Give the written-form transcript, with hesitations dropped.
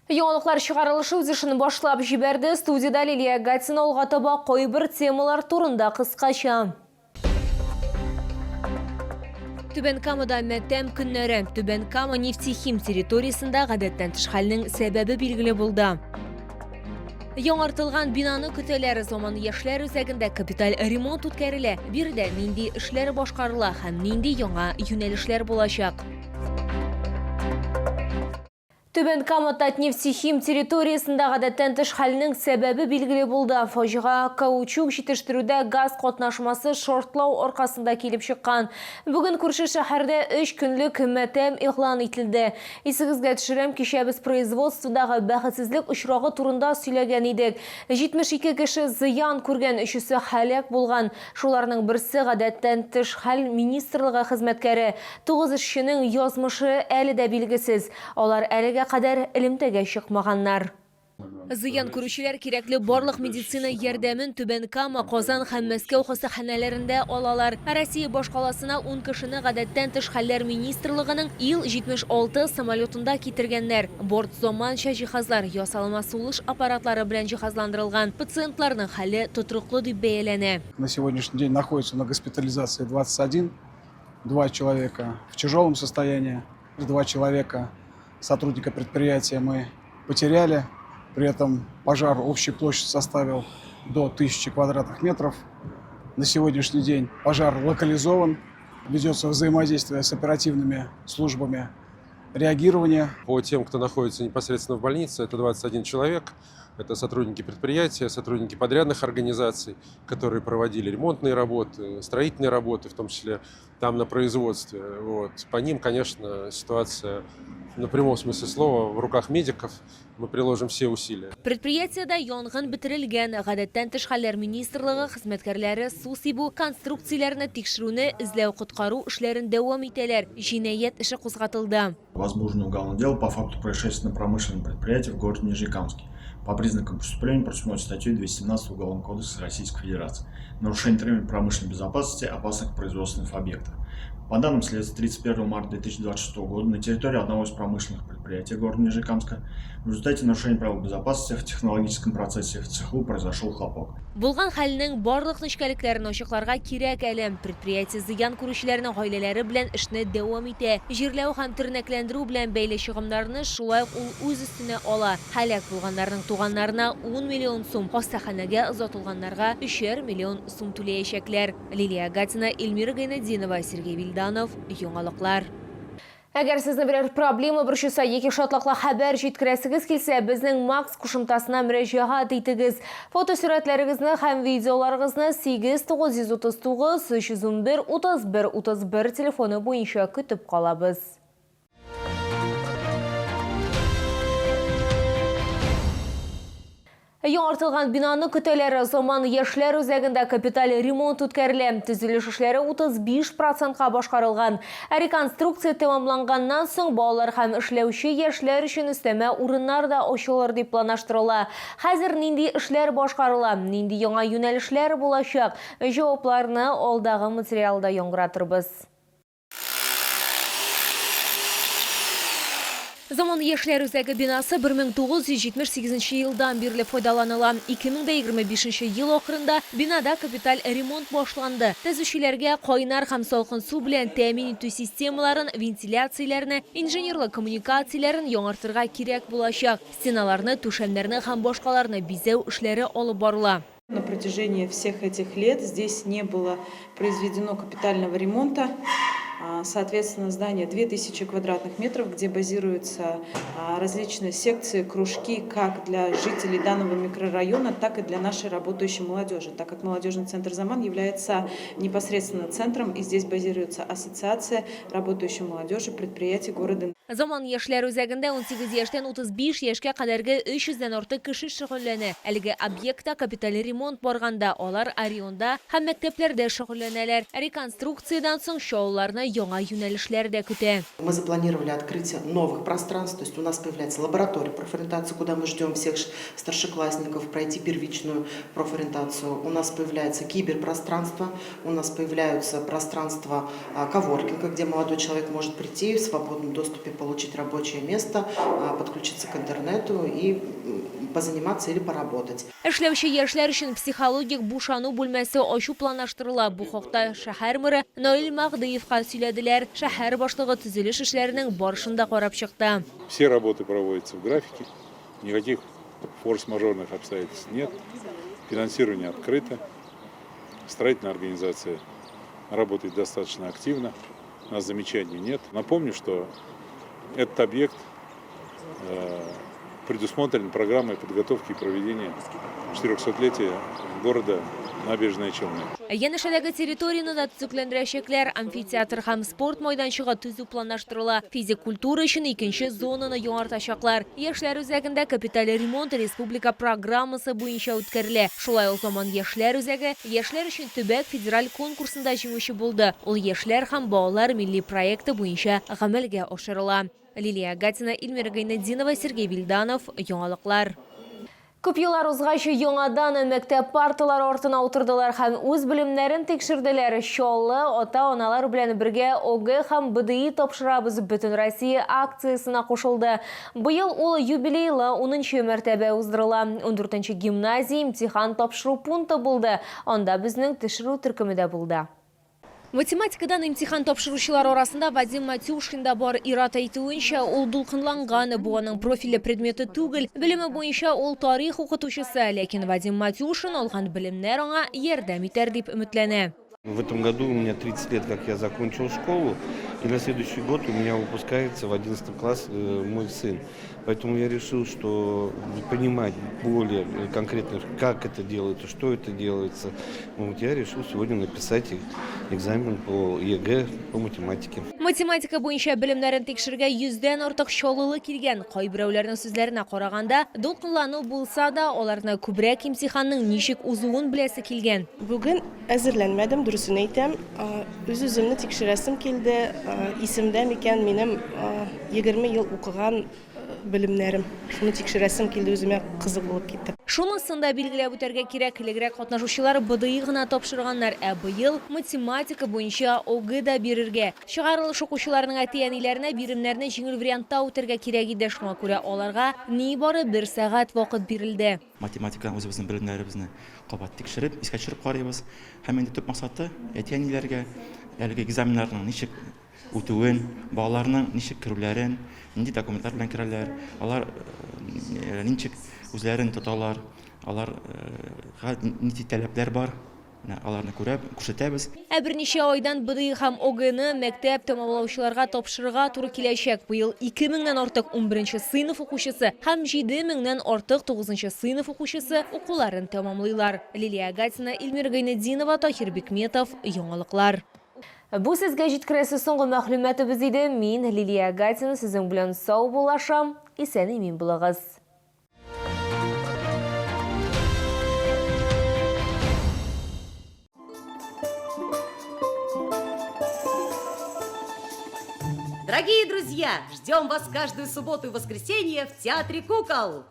Яңалыклар чыгарылышы үз эшен башлап җибәрде. Студияда Лилия Гатина алга таба кайбер темалар турында кыскача. Түбән Камада мәктәп көннәре. Түбән Кама нефтехим территориясында гадәттән тыш хәлнең сәбәбе билгеле булды. Яңартылган бинаны көтәләр заман яшьләр үзәгендә капиталь ремонт үткәрелә. Биредә нинди эшләр башкарыла һәм нинди яңа юнәлешләр булачак. Түбән Кама нефтехим территориясында гадәттән тыш хәлнең сәбәбе билгеле булды. Фаҗига каучук җитештерүдә газ катнашмасы шортлау аркасында килеп чыккан. Бүген күрше шәһәрдә 3 көнлек матәм игълан ителде. Исегезгә төшерәм, кичә без производстводагы бәхетсезлек очрагы турында сөйләгән идек. 72 кеше зыян күргән, 3-се һәлак булган. Шуларның берсе гадәттән тыш хәл министрлыгы хезмәткәре. 9 эшченең язмышы әле дә билгесез. Алар әлегә кадәр элемтәгә чыкмаганнар. Зыян күрүчеләр кирәкле барлык медицина ярдәмен Түбән Кама, Казан һәм Мәскәү хастаханәләрендә алалар. Россия башкаласына 10 кешене гадәттән тыш хәлләр министрлыгының Ил-76 самолетында китергәннәр. Борт заманча җиһазлар, ясалма сулыш аппаратлары белән җиһазландырылган. Пациентларның хәле тотрыклы дип бәяләнә. На сегодняшний день находится на госпитализации 21, 2 человека в тяжелом состоянии, 2 человека сотрудника предприятия мы потеряли. При этом пожар общей площадь составил до 1000 квадратных метров. На сегодняшний день пожар локализован. Ведется взаимодействие с оперативными службами реагирования. По тем, кто находится непосредственно в больнице, это 21 человек. Это сотрудники предприятия, сотрудники подрядных организаций, которые проводили ремонтные работы, строительные работы, в том числе там на производстве. Вот. По ним, конечно, ситуация на прямом смысле слова в руках медиков. Мы приложим все усилия. Предприятиедә янгын бетерелгән. Гадәттән тыш хәлләр министрлыгы хезмәткәрләре су сибу конструкцияләрне тикшерүне, эзләү коткару эшләрен дәвам итәләр. Җинаять эше кузгатылды. Возбуждено уголовное дело по факту происшествия на промышленном предприятии в городе Нижнекамске. По признакам преступления предусмотрено статьей 217 Уголовного кодекса Российской Федерации. Нарушение требований промышленной безопасности опасных производственных объектов. По данным следствия, 31 марта 2026 года на территории одного из промышленных предприятий города Нижнекамска в результате нарушения правил безопасности в технологическом процессе в цеху произошел хлопок. Булган хәлнең барлык нечкәлекләрен ачыкларга кирәк әле. Предприятие зыян күрүчеләрнең гаиләләре белән эшне дәвам итә. Җирләү һәм тернәкләндерү белән бәйле чыгымнарны шулай ул үз өстенә ала. Һәлак булганнарның туганнарына 10 миллион сум, хастаханәгә озатылганнарга 3 миллион сум түләячәкләр. Лилия Гатина, Эльмира Гайнадинова, Сергей Вильданов, Яңалыклар. Әгәр сезне берәр проблема борчыса, яки шатлыклы хәбәр җиткерәсегез килсә, безнең Макс кушымтасына мөрәҗәгать итегез. Фотосурәтләрегезне һәм видеоларыгызны 8939 311 31 31 телефоны буенча көтеп калабыз. Яңартылган бинаны көтәләр. Заман яшьләр үзәгендә капиталь ремонт үткәрелә. Төзелеш эшләре 35%ка башкарылган. Реконструкция тәмамланганнан соң балалар һәм эшләүче яшьләр өчен өстәмә урыннар да ачылыр дип планлаштырыла. Хәзер нинди эшләр башкарыла, нинди яңа юнәлешләр булачак? Җавапларны алдагы материалда яңгыратырбыз. Заман яшьләр үзәге бинасы 1978 елдан бирле файдаланыла. 2025 ел ахырында бинада капиталь ремонт башланды. Төзүчеләргә кайнар һәм салкын су белән тәэмин итү системаларын, вентиляцияләрне, инженерлык коммуникацияләрен яңартырга кирәк булачак. Стеналарны, түшәмнәрне һәм башкаларны бизәү эшләре алып барыла. На протяжении всех этих лет здесь не было произведено капитального ремонта. Соответственно, здание 2000 квадратных метров, где базируются различные секции, кружки как для жителей данного микрорайона, так и для нашей работающей молодежи, так как молодежный центр «Заман» является непосредственно центром, и здесь базируется ассоциация работающей молодежи предприятий города. Заман яшьләр үзәгендә 18 яшьтән 35 яшькә кадәрге 300-дән артык кеше шөгыльләнә. Әлеге объектта капиталь ремонт барганда, алар Орионда һәм мәктәпләрдә шөгыльләнәләр. Реконструкциядән соң шауларны яңа юнәлешләр дә көтә. Мы запланировали открытие новых пространств, то есть у нас появляется лаборатория профориентации, куда мы ждем всех старшеклассников пройти первичную профориентацию. У нас появляется киберпространство, у нас появляются пространства коворкинга, где молодой человек может прийти в свободном доступе, получить рабочее место, подключиться к интернету и позаниматься или поработать. Эшләүче яшьләр өчен психологик бушану бүлмәсе ачу планлаштырыла. Бу хакта шәһәр мэры Наил Магдыевка сөйләделәр. Шәһәр башлыгы төзелеш эшләренең барышында карап чыкты. Все работы проводятся в графике, никаких форс-мажорных обстоятельств нет, финансирование открыто, строительная организация работает достаточно активно, у нас замечаний нет. Напомню, что этот объект предусмотрен программой подготовки и проведения 400-летия города Набережные Челны. Янышадагы территорияны да төзекләндерәчәкләр, амфитеатр һәм спорт майданчыгы төзү планлаштырыла. Физик культура өчен икенче зонаны яңартачаклар. Яшьләр үзәгендә капиталь ремонт республика программасы буенча үткәрелә. Шулай ул заман яшьләр үзәге яшьләр өчен төбәк федераль конкурсында җиңүче булды. Ул яшьләр һәм балалар милли проекты буенча гамәлгә ашырыла. Лилия Гатина, Эльмира Гайнетдинова, Сергей Вильданов, яңалыклар. Күп еллар узгачы яңадан мәктәп парталары артына утырдылар һәм үз белемнәрен тикшерделәр. Чаллы ата-аналар белән бергә ОГЭ һәм БДИ тапшырабыз бөтен Россия акциясына кушылды. Быел ул юбилейлы 10-нчы мәртәбә уздырыла. 14-нче гимназия имтихан тапшыру пункты булды. Анда безнең төшерү төркеме дә булды. Математикадан имтихан тапшыручылар арасында Вадим Матюшин да бар. Ират әйтүенчә, ул дулкынланган, бу аның профиле предметы түгел. Белеме буенча ул тарих укытучысы, ләкин Вадим Матюшин алган белемнәр аңа ярдәм итәр дип өметләнә. В этом году у меня 30 лет, как я закончил школу, и на следующий год у меня выпускается в 11 класс мой сын. Поэтому я решил, что понимать более конкретно, как это делается, что это делается. Вот я решил сегодня написать экзамен по ЕГЭ по математике. Математика буенча белемнәрен тикшергә 100дән артык чаллылы килгән. Кайберәүләрнең сүзләренә караганда, дулкынлану булса да, аларны күбрәк имтиханның ничек узуын беләсе килгән. Бүген әзерләнмәдем, дөресен әйтәм. Үз-үземне тикшерәсем килде. Исемдә микән минем 20 ел укыган белемнәрем. Шуны тикшерәсем килде, үземә кызык булып китте. Шунысын да билгеләп үтәргә кирәк. Элегрәк катнашучылар БДИ гына тапшырганнар, ә быел математика буенча ОГЭ да бирергә. Чыгарылыш укучыларның әти-әниләренә биремнәрне җиңел вариантта үтәргә кирәк иде. Шуңа күрә аларга нибары 1 сәгать вакыт бирелде. Математикадан үзебезнең белемнәребезне кабат тикшереп, искә төшереп карыйбыз. Һәм инде төп максаты әти-әниләргә әлеге экзаменнарның ничек үтүен, балаларның ничек керүләрен, нинди документлар белән керәләр, алар ничек үзләрен тоталар, аларга нинди таләпләр бар, аларны күреп, күрсәтәбез. Ә берничә айдан БДИ һәм ОГЭны мәктәп тәмамлаучыларга тапшырырга туры киләчәк. Быел 2000-нән артык 11-нче сыйныф укучысы һәм 7000-нән артык 9-нчы сыйныф укучысы укуларын тәмамлыйлар. Лилия Гатина, Эльмира Гайнетдинова, Тахир Бикметов, яңалыклар. Бу сезгә җиткерәсе соңгы мәгълүматыбыз иде. Мин Лилия Гатина сезнең белән сау булашам. Исән-имин булыгыз. Дорогие друзья, ждем вас каждую субботу и воскресенье в Театре кукол.